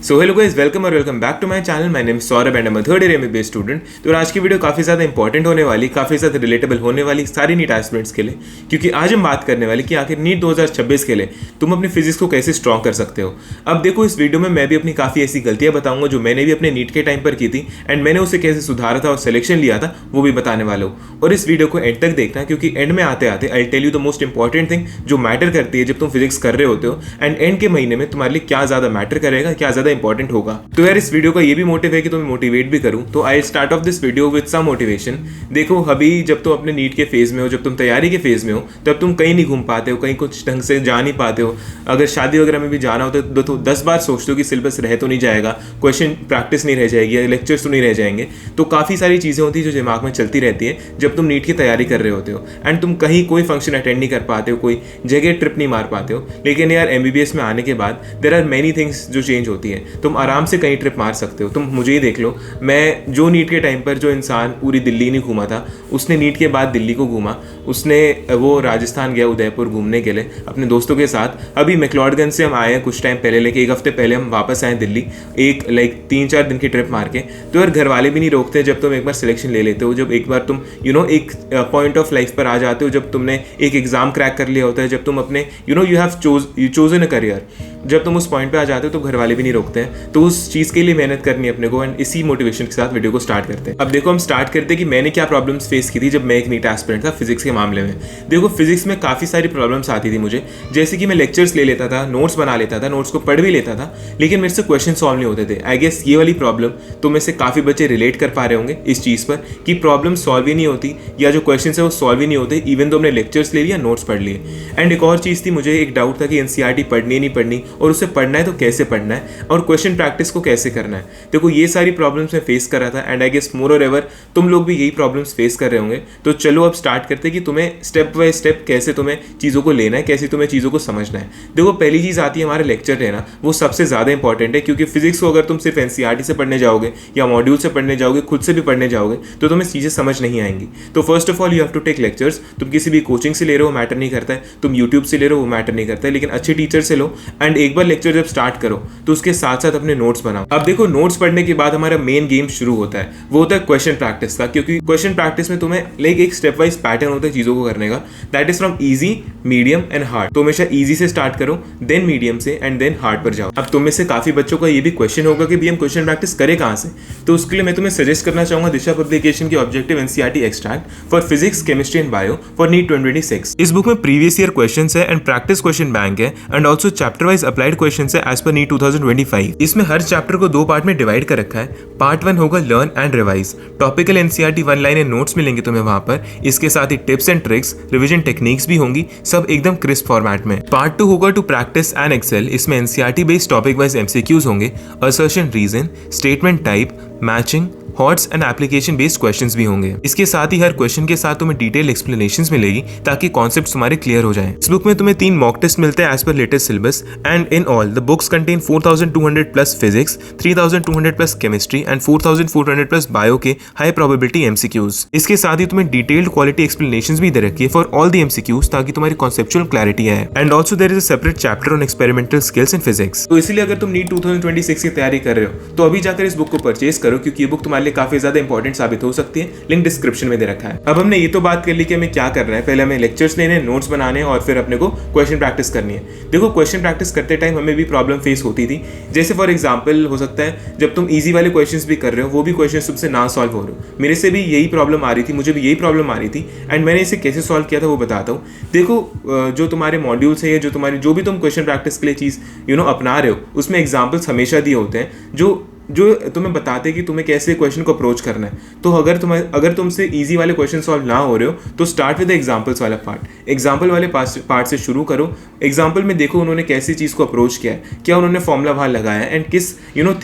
सो hello guys, welcome और welcome back to my channel. My name is Saurabh and I am third year MBA student. तो आज की video काफ़ी ज़्यादा important होने वाली, काफ़ी ज़्यादा रिलेटेबल होने वाली सारी नीट एस्पिरेंट्स के लिए, क्योंकि आज हम बात करने वाले कि आखिर नीट 2026 के लिए तुम अपनी फिजिक्स को कैसे स्ट्रॉन्ग कर सकते हो। अब देखो, इस वीडियो में मैं भी अपनी काफ़ी ऐसी गलतियाँ बताऊंगा जो मैंने भी अपने नीट के टाइम पर की थी एंड मैंने उसे कैसे सुधारा था और सिलेक्शन लिया था, वो भी बताने वाला हूँ। और इस वीडियो को एंड तक देखना, क्योंकि एंड में आते आते I tell you the most important thing जो मैटर करती है जब तुम फिजिक्स कर रहे होते हो, एंड एंड के महीने में तुम्हारे लिए क्या ज़्यादा मैटर करेगा, क्या ज़्यादा इंपॉर्टेंट होगा। तो यार, इस वीडियो का ये भी मोटिव है कि तुम्हें मोटिवेट भी करूं। तो I start off this video with some motivation. देखो, अभी जब तुम अपने नीट के फेज में हो, जब तुम तैयारी के फेज में हो, तब तुम कहीं नहीं घूम पाते हो, कहीं कुछ ढंग से जा नहीं पाते हो। अगर शादी वगैरह में भी जाना हो तो 10 बार सोचते हो कि सिलेबस रह तो नहीं जाएगा, क्वेश्चन प्रैक्टिस नहीं रह जाएगी, या लेक्चर्स तो नहीं रह जाएंगे। तो काफ़ी सारी चीज़ें होती है जो दिमाग में चलती रहती है जब तुम नीट की तैयारी कर रहे होते हो, एंड तुम कहीं कोई फंक्शन अटेंड नहीं कर पाते हो, कोई जगह ट्रिप नहीं मार पाते हो। लेकिन यार, एमबीबीएस में आने के बाद देयर आर मेनी थिंग्स जो चेंज होती है। तुम आराम से कहीं ट्रिप मार सकते हो। तुम मुझे ही देख लो, मैं जो नीट के टाइम पर जो इंसान पूरी दिल्ली नहीं घूमा था, उसने नीट के बाद दिल्ली को घूमा। उसने वो राजस्थान गया उदयपुर घूमने के लिए अपने दोस्तों के साथ। अभी मैक्लोडगंज से हम आए हैं कुछ टाइम पहले, लेके 1 हफ्ते पहले हम वापस आए दिल्ली, एक 3-4 दिन की ट्रिप मार के। तो यार, घर वाले भी नहीं रोकते जब तुम एक बार सिलेक्शन ले लेते हो, जब एक बार तुम एक पॉइंट ऑफ लाइफ पर आ जाते हो, जब तुमने एक एग्जाम क्रैक कर लिया होता है, जब तुम अपने you have chosen a career, जब तुम उस पॉइंट पे आ जाते हो तो घर वाले भी नहीं रोकते हैं। तो उस चीज़ के लिए मेहनत करनी है अपने को, एंड इसी मोटिवेशन के साथ वीडियो को स्टार्ट करते हैं। अब देखो, हम स्टार्ट करते हैं कि मैंने क्या प्रॉब्लम्स फेस की थी जब मैं एक नीट एस्पिरेंट था फिजिक्स के मामले में। देखो, फिजिक्स में काफ़ी सारी प्रॉब्लम्स आती थी मुझे, जैसे कि मैं लेक्चर्स ले लेता था, नोट्स बना लेता था, नोट्स को पढ़ भी लेता था, लेकिन मेरे से क्वेश्चन सॉल्व नहीं होते थे। आई गेस ये वाली प्रॉब्लम तो में से काफ़ी बच्चे रिलेट कर पा रहे होंगे इस चीज़ पर कि प्रॉब्लम सॉल्व ही नहीं होती, या जो क्वेश्चन है वो सॉल्व ही नहीं होते, इवन तो हमने लेक्चर्स ले लिया, नोट्स पढ़ लिए। एंड एक और चीज़ थी, मुझे एक डाउट था कि एनसीईआरटी पढ़नी नहीं पढ़नी, और उससे पढ़ना है तो कैसे पढ़ना है, और क्वेश्चन प्रैक्टिस को कैसे करना है। देखो, ये सारी प्रॉब्लम्स मैं फेस कर रहा था, एंड आई गेस मोर और एवर तुम लोग भी यही प्रॉब्लम्स फेस कर रहे होंगे। तो चलो अब स्टार्ट करते हैं कि तुम्हें स्टेप बाय स्टेप कैसे तुम्हें चीज़ों को लेना है, कैसे तुम्हें चीज़ों को समझना है। देखो, पहली चीज़ आती है हमारा लेक्चर लेना, वो सबसे ज़्यादा इंपॉर्टेंट है, क्योंकि फिजिक्स को अगर तुम सिर्फ एनसीईआरटी से पढ़ने जाओगे या मॉड्यूल से पढ़ने जाओगे, खुद से भी पढ़ने जाओगे, तो तुम्हें चीज़ें समझ नहीं आएंगी। तो first of all you have to take lectures. तुम किसी भी कोचिंग से ले रहे हो, मैटर नहीं करता है, तुम यूट्यूब से ले रहे हो, वो मैटर नहीं करता है, लेकिन अच्छे टीचर से लो। एंड एक बार लेक्चर जब स्टार्ट करो तो उसके साथ साथ अपने नोट्स बनाओ। अब देखो, नोट्स पढ़ने के बाद हमारा मेन गेम शुरू होता है, वो होता है क्वेश्चन प्रैक्टिस का, क्योंकि क्वेश्चन प्रैक्टिस में तुम्हें एक स्टेप वाइज पैटर्न होता है चीज़ों को करने का, that is from easy, medium and hard. तो हमेशा इजी से स्टार्ट करो, देन मीडियम से, एंड देन हार्ड पर जाओ। अब तुम में से काफी बच्चों का ये भी क्वेश्चन होगा कि भी हम क्वेश्चन प्रैक्टिस करें कहाँ से। तो उसके लिए मैं तुम्हें सजेस्ट करना चाहूंगा दिशा पब्लिकेशन की objective NCERT extract for physics, chemistry and bio for NEET 2026। इस बुक में प्रीवियस ईयर क्वेश्चंस है एंड प्रैक्टिस क्वेश्चन बैंक है, and also chapter wise applied questions है एज पर नीट 2025। इसमें हर चैप्टर को 2 पार्ट में डिवाइड कर रखा है। पार्ट 1 होगा learn and revise, topical NCERT 1 line notes मिलेंगे तुम्हें वहां पर, इसके साथ ही tips and tricks, revision techniques भी होंगी, सब एकदम क्रिस्प फॉर्मेट में। पार्ट 2 होगा टू प्रैक्टिस एंड एक्सेल, इसमें NCERT based topic wise MCQs होंगे, assertion, reason, statement type, matching, HOTS and application based questions भी होंगे। इसके साथ ही हर क्वेश्चन के साथ तुम्हें डिटेल एक्सप्लेनेशंस मिलेगी ताकि कॉन्सेप्ट्स तुम्हारे क्लियर हो जाएं। इस बुक में तुम्हें 3 मॉक टेस्ट मिलते हैं as per latest syllabus, and in all the books contain 4200 plus physics, 3200 plus chemistry and 4400 plus bio के हाई प्रोबेबिलिटी एमसीक्यूज। इसके साथ ही तुम्हें डिटेल्ड क्वालिटी एक्सप्लेनेशंस भी दे रखी है फॉर ऑल द एमसीक्यूज, ताकि तुम्हारी कॉन्सेप्चुअल क्लैरिटी है। And also there is a separate chapter on experimental skills in physics. तो इसलिए अगर तुम नीट 2026 की तैयारी कर रहे हो तो अभी जाकर इस बुक को परचेज करो, क्योंकि ये बुक तुम्हारे लिए काफी ज्यादा इंपॉर्टेंट साबित हो सकती है। लिंक डिस्क्रिप्शन में दे रखा है। अब हमने ये तो बात कर ली कि हमें क्या करना है, पहले हमें लेक्चर्स लेने, नोट्स बनाने, और फिर अपने को क्वेश्चन प्रैक्टिस करनी है। देखो, क्वेश्चन प्रैक्टिस करते टाइम हमें भी प्रॉब्लम फेस होती थी, जैसे फॉर एग्जांपल हो सकता है जब तुम इजी वाले क्वेश्चंस भी कर रहे हो, वो भी क्वेश्चंस तुमसे ना सॉल्व हो रहे हो। मेरे से भी यही प्रॉब्लम आ रही थी, मुझे भी यही प्रॉब्लम आ रही थी, एंड मैंने इसे कैसे सॉल्व किया था वो बताता हूँ। देखो, जो तुम्हारे मॉड्यूल्स है, या जो भी तुम क्वेश्चन प्रैक्टिस के लिए चीज़ अपना रहे हो, उसमें एग्जाम्पल्स हमेशा दिए होते हैं जो तुम्हें बताते हैं कि तुम्हें कैसे क्वेश्चन को अप्रोच करना है। तो अगर तुमसे इजी वाले क्वेश्चन सॉल्व ना हो रहे हो तो स्टार्ट विद एग्जांपल्स वाला पार्ट, एग्जांपल वाले पार्ट से शुरू करो। एग्जांपल में देखो उन्होंने कैसी चीज़ को अप्रोच किया है, क्या उन्होंने फॉर्मूला वहाँ लगाया है, एंड किस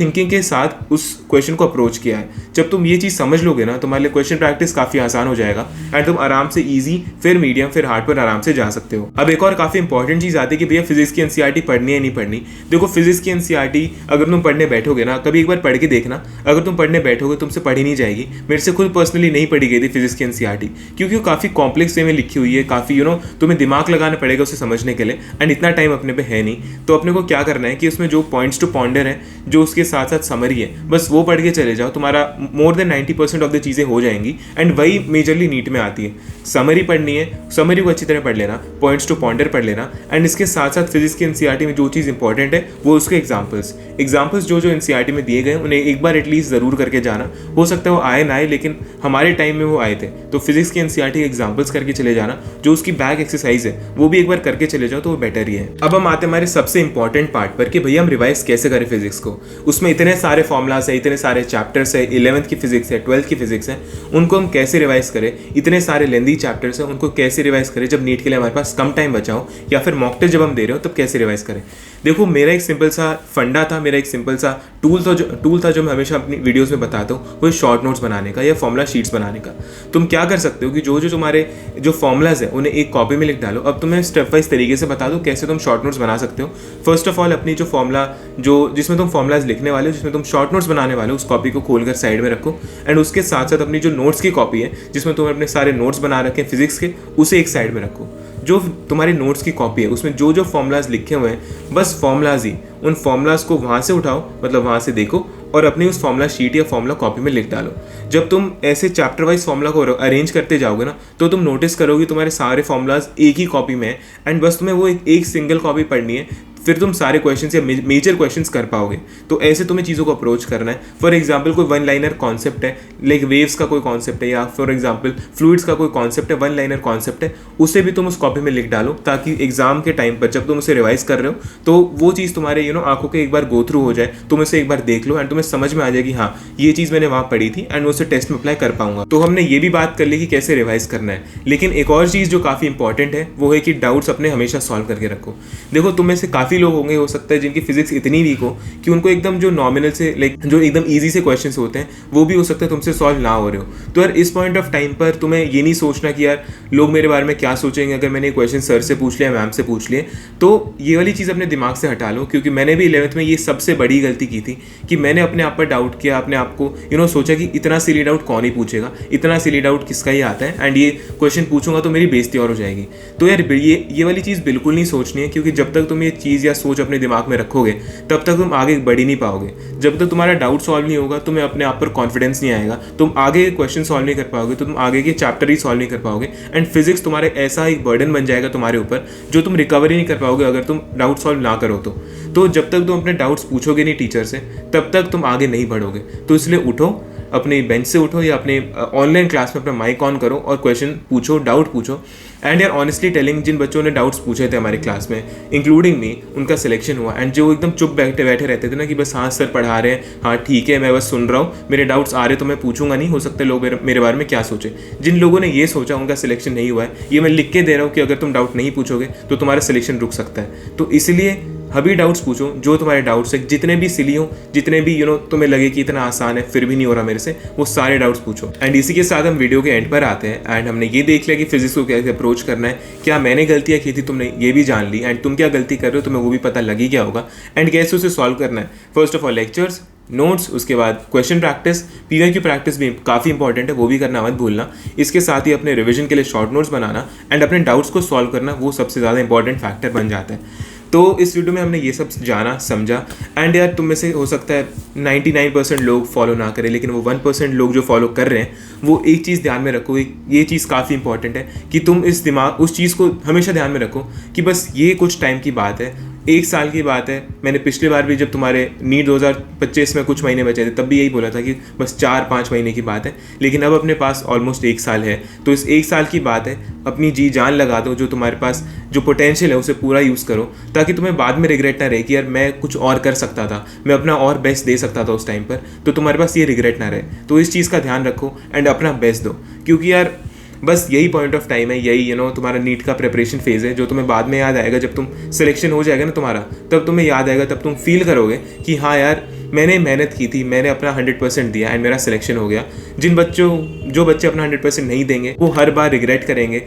थिंकिंग के साथ उस क्वेश्चन को अप्रोच किया है। जब तुम ये चीज़ समझ लोगे ना, तुम्हारे लिए क्वेश्चन प्रैक्टिस काफ़ी आसान हो जाएगा, एंड तुम आराम से ईजी, फिर मीडियम, फिर हार्ड पर आराम से जा सकते हो। अब एक और काफ़ी इंपॉर्टेंट चीज़ आती है कि भैया फिजिक्स की एनसीईआरटी पढ़नी है नहीं पढ़नी। देखो, फिजिक्स की एनसीईआरटी अगर तुम पढ़ने बैठोगे ना, कभी एक बार पढ़ के देखना, अगर तुम पढ़ने बैठोगे तुमसे पढ़ी नहीं जाएगी। मेरे से खुद पर्सनली नहीं पढ़ी गई थी फिजिक्स की एनसीईआरटी, क्योंकि वो काफ़ी कॉम्प्लेक्स वे में लिखी हुई है, काफ़ी तुम्हें दिमाग लगाना पड़ेगा उसे समझने के लिए, एंड इतना टाइम अपने पे है नहीं। तो अपने को क्या करना है कि उसमें जो पॉइंट्स टू पॉन्डर है, जो उसके साथ साथ समरी है, बस वो पढ़ के चले जाओ, तुम्हारा मोर देन 90% ऑफ द चीज़ें हो जाएंगी। एंड वही मेजरली नीट में आती है। समरी पढ़नी है, समरी को अच्छी तरह पढ़ लेना, पॉइंट्स टू पॉन्डर पढ़ लेना, एंड इसके साथ साथ फिजिक्स की एनसीईआरटी में जो चीज़ इंपॉर्टेंट है वो उसके एग्जाम्पल्स जो एनसीईआरटी में दिए गए उन्हें एक बार एटलीस्ट ज़रूर करके जाना। हो सकता है वो आए ना आए, लेकिन हमारे टाइम में वो आए थे। तो फिजिक्स की एनसीईआरटी एग्जाम्पल्स करके चले जाना, जो उसकी बैक एक्सरसाइज है वो भी एक बार करके चले जाओ तो वो बेटर ही है। अब हम आते हैं हमारे सबसे इंपॉर्टेंट पार्ट पर कि भैया हम रिवाइज कैसे करें फिजिक्स को। उसमें इतने सारे फॉर्मुलाज है, इतने सारे चैप्टर्स है, 11th की फिजिक्स है, 12th की फिजिक्स है, उनको हम कैसे रिवाइज करें। इतने सारे लेंदी चैप्टर्स है, उनको कैसे रिवाइज करें जब नीट के लिए हमारे पास कम टाइम बचा हो, या फिर मॉक टेस्ट जब हम दे रहे हो तब कैसे रिवाइज करें। देखो, मेरा एक सिंपल सा फंडा था, मेरा एक सिंपल सा टूल था जो मैं हमेशा अपनी वीडियोस में बताता हूँ, वो शॉर्ट नोट्स बनाने का या फॉर्मुला शीट्स बनाने का। तुम क्या कर सकते हो कि जो तुम्हारे जो फॉर्मुलाज है उन्हें एक कॉपी में लिख डालो। अब तुम्हें स्टेप वाइज तरीके से बता दो कैसे तुम शॉर्ट नोट्स बना सकते हो। फर्स्ट ऑफ ऑल, अपनी जो फॉर्मुला जिसमें तुम फॉर्मुलाज लिखने वाले हो, जिसमें तुम शॉर्ट नोट्स बनाने वाले हो, उस कॉपी को खोलकर साइड में रखो। एंड उसके साथ साथ अपनी जो नोट्स की कॉपी है, जिसमें तुमने अपने सारे नोट्स बना रखे हैं फिजिक्स के, उसे एक साइड में रखो। जो तुम्हारी नोट्स की कॉपी है उसमें जो फॉर्मुलाज लिखे हुए हैं, बस फॉर्मुलाज ही, उन फॉर्मुलाज को वहाँ से उठाओ, मतलब वहाँ से देखो और अपनी उस फॉर्मुला शीट या फॉर्मुला कॉपी में लिख डालो। जब तुम ऐसे चैप्टर वाइज फॉर्मुला को अरेंज करते जाओगे ना, तो तुम नोटिस करोगे तुम्हारे सारे फॉर्मुलाज एक ही कॉपी में है, एंड बस तुम्हें वो एक सिंगल कॉपी पढ़नी है, फिर तुम सारे क्वेश्चंस या मेजर क्वेश्चंस कर पाओगे। तो ऐसे तुम्हें चीज़ों को अप्रोच करना है। फॉर एग्जांपल, कोई वन लाइनर कॉन्सेप्ट है, लाइक वेव्स का कोई कॉन्सेप्ट है, या फॉर एग्जांपल फ्लूइड्स का कोई कॉन्सेप्ट है, वन लाइनर कॉन्सेप्ट है, उसे भी तुम उस कॉपी में लिख डालो, ताकि एग्जाम के टाइम पर जब तुम उसे रिवाइज कर रहे हो तो वो चीज़ तुम्हारे आंखों के एक बार गो थ्रू हो जाए, तुम उसे एक बार देख लो एंड तुम्हें समझ में आ जाए कि हाँ, ये चीज़ मैंने वहाँ पढ़ी थी एंड उसे टेस्ट में अप्लाई कर पाऊंगा। तो हमने ये भी बात कर ली कि कैसे रिवाइज करना है, लेकिन एक और चीज़ जो काफ़ी इंपॉर्टेंट है वो है कि डाउट्स अपने हमेशा सॉल्व करके रखो। देखो, तुम में से काफ़ी लोग होंगे, हो सकता है जिनकी फिजिक्स इतनी वीक हो कि उनको एकदम जो नॉमिनल से, लाइक जो एकदम इजी से क्वेश्चंस होते हैं, वो भी हो सकता है तुमसे सॉल्व ना हो रहे हो। तो यार, इस पॉइंट ऑफ टाइम पर तुम्हें ये नहीं सोचना कि यार लोग मेरे बारे में क्या सोचेंगे अगर मैंने क्वेश्चन सर से पूछ लिया, मैम से पूछ लिए। तो ये वाली चीज़ अपने दिमाग से हटा लो, क्योंकि मैंने भी 11th में ये सबसे बड़ी गलती की थी कि मैंने अपने आप पर डाउट किया, अपने आप को सोचा कि इतना सिली डाउट कौन ही पूछेगा, इतना सिली डाउट किसका ही आता है, एंड ये क्वेश्चन पूछूंगा तो मेरी बेइज्जती और हो जाएगी। तो यार, ये वाली चीज़ बिल्कुल नहीं सोचनी है, क्योंकि जब तक तुम ये चीज़ या सोच अपने दिमाग में रखोगे तब तक तुम आगे बढ़ ही नहीं पाओगे। जब तक तुम्हारा डाउट सॉल्व नहीं होगा, तुम्हें अपने आप पर कॉन्फिडेंस नहीं आएगा, तुम आगे क्वेश्चन सॉल्व नहीं कर पाओगे, तो तुम आगे के चैप्टर ही सॉल्व नहीं कर पाओगे, एंड फिजिक्स तुम्हारे ऐसा एक बर्डन बन जाएगा तुम्हारे ऊपर जो तुम रिकवर ही नहीं कर पाओगे अगर तुम डाउट सॉल्व ना करो। तो जब तक तुम अपने डाउट्स पूछोगे नहीं टीचर से, तब तक तुम आगे नहीं बढ़ोगे। तो इसलिए उठो, अपने बेंच से उठो या अपने ऑनलाइन क्लास में अपना माइक ऑन करो और क्वेश्चन पूछो, डाउट पूछो। एंड यार, ऑनेस्टली टेलिंग, जिन बच्चों ने डाउट्स पूछे थे हमारी क्लास में, इंक्लूडिंग मी, उनका सिलेक्शन हुआ। एंड जो एकदम चुप बैठे रहते थे ना कि बस हाँ सर पढ़ा रहे हैं, हाँ ठीक है, मैं बस सुन रहा हूँ, मेरे डाउट्स आ रहे तो मैं पूछूंगा नहीं, हो सकता है लोग मेरे बारे में क्या सोचे। जिन लोगों ने ये सोचा उनका सिलेक्शन नहीं हुआ है। ये मैं लिख के दे रहा हूँ कि अगर तुम डाउट नहीं पूछोगे तो तुम्हारा सिलेक्शन रुक सकता है। तो इसलिए अभी डाउट्स पूछो, जो तुम्हारे डाउट्स है, जितने भी सिली हो, जितने भी तुम्हें लगे कि इतना आसान है फिर भी नहीं हो रहा मेरे से, वो सारे डाउट्स पूछो। एंड इसी के साथ हम वीडियो के एंड पर आते हैं। एंड हमने ये देख लिया कि फिजिक्स को कैसे अप्रोच करना है, क्या मैंने गलतियाँ की थी तुमने ये भी जान ली, एंड तुम क्या गलती कर रहे हो तुम्हें वो भी पता लगी क्या होगा, एंड कैसे उसे सॉल्व करना है। First of all lectures, notes, उसके बाद क्वेश्चन प्रैक्टिस, पीवाईक्यू प्रैक्टिस भी काफ़ी इंपॉर्टेंट है, वो भी करना मत भूलना। इसके साथ ही अपने रिवीजन के लिए शॉर्ट नोट्स बनाना एंड अपने डाउट्स को सॉल्व करना, वो सबसे ज़्यादा इंपॉर्टेंट फैक्टर बन जाता है। तो इस वीडियो में हमने ये सब जाना समझा। एंड यार, तुम में से हो सकता है 99% लोग फॉलो ना करें, लेकिन वो 1% लोग जो फॉलो कर रहे हैं, वो एक चीज़ ध्यान में रखो, ये चीज़ काफ़ी इंपॉर्टेंट है कि तुम उस चीज़ को हमेशा ध्यान में रखो कि बस ये कुछ टाइम की बात है, 1 साल की बात है। मैंने पिछली बार भी जब तुम्हारे नीट 2025 में कुछ महीने बचे थे तब भी यही बोला था कि बस 4-5 महीने की बात है, लेकिन अब अपने पास ऑलमोस्ट 1 साल है। तो इस 1 साल की बात है, अपनी जी जान लगा दो, जो तुम्हारे पास जो पोटेंशियल है उसे पूरा यूज़ करो, ताकि तुम्हें बाद में रिग्रेट ना रहे कि यार मैं कुछ और कर सकता था, मैं अपना और बेस्ट दे सकता था उस टाइम पर, तो तुम्हारे पास ये रिग्रेट ना रहे। तो इस चीज़ का ध्यान रखो एंड अपना बेस्ट दो, क्योंकि यार बस यही पॉइंट ऑफ टाइम है, यही तुम्हारा नीट का प्रिपरेशन फेज़ है, जो तुम्हें बाद में याद आएगा जब तुम सिलेक्शन हो जाएगा ना तुम्हारा, तब तुम्हें याद आएगा, तब तुम फील करोगे कि हाँ यार मैंने मेहनत की थी, मैंने अपना 100% दिया एंड मेरा सिलेक्शन हो गया। जो बच्चे अपना 100% नहीं देंगे वो हर बार रिग्रेट करेंगे,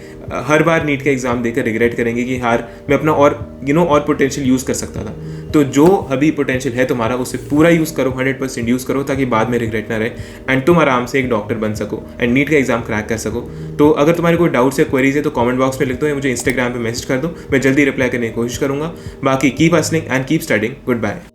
हर बार नीट का एग्ज़ाम देकर रिग्रेट करेंगे कि यार मैं अपना और पोटेंशियल यूज़ कर सकता था। तो जो अभी पोटेंशियल है तुम्हारा उसे पूरा यूज़ करो, 100% यूज़ करो, ताकि बाद में रिग्रेट ना रहे एंड तुम आराम से एक डॉक्टर बन सको एंड नीट का एग्जाम क्रैक कर सको। तो अगर तुम्हारे कोई डाउट्स या क्वेरीज है तो कमेंट बॉक्स में लिख दो या मुझे इंस्टाग्राम पे मैसेज कर दो, मैं जल्दी रिप्लाई करने की कोशिश करूंगा। बाकी keep hustling and keep studying. Good bye.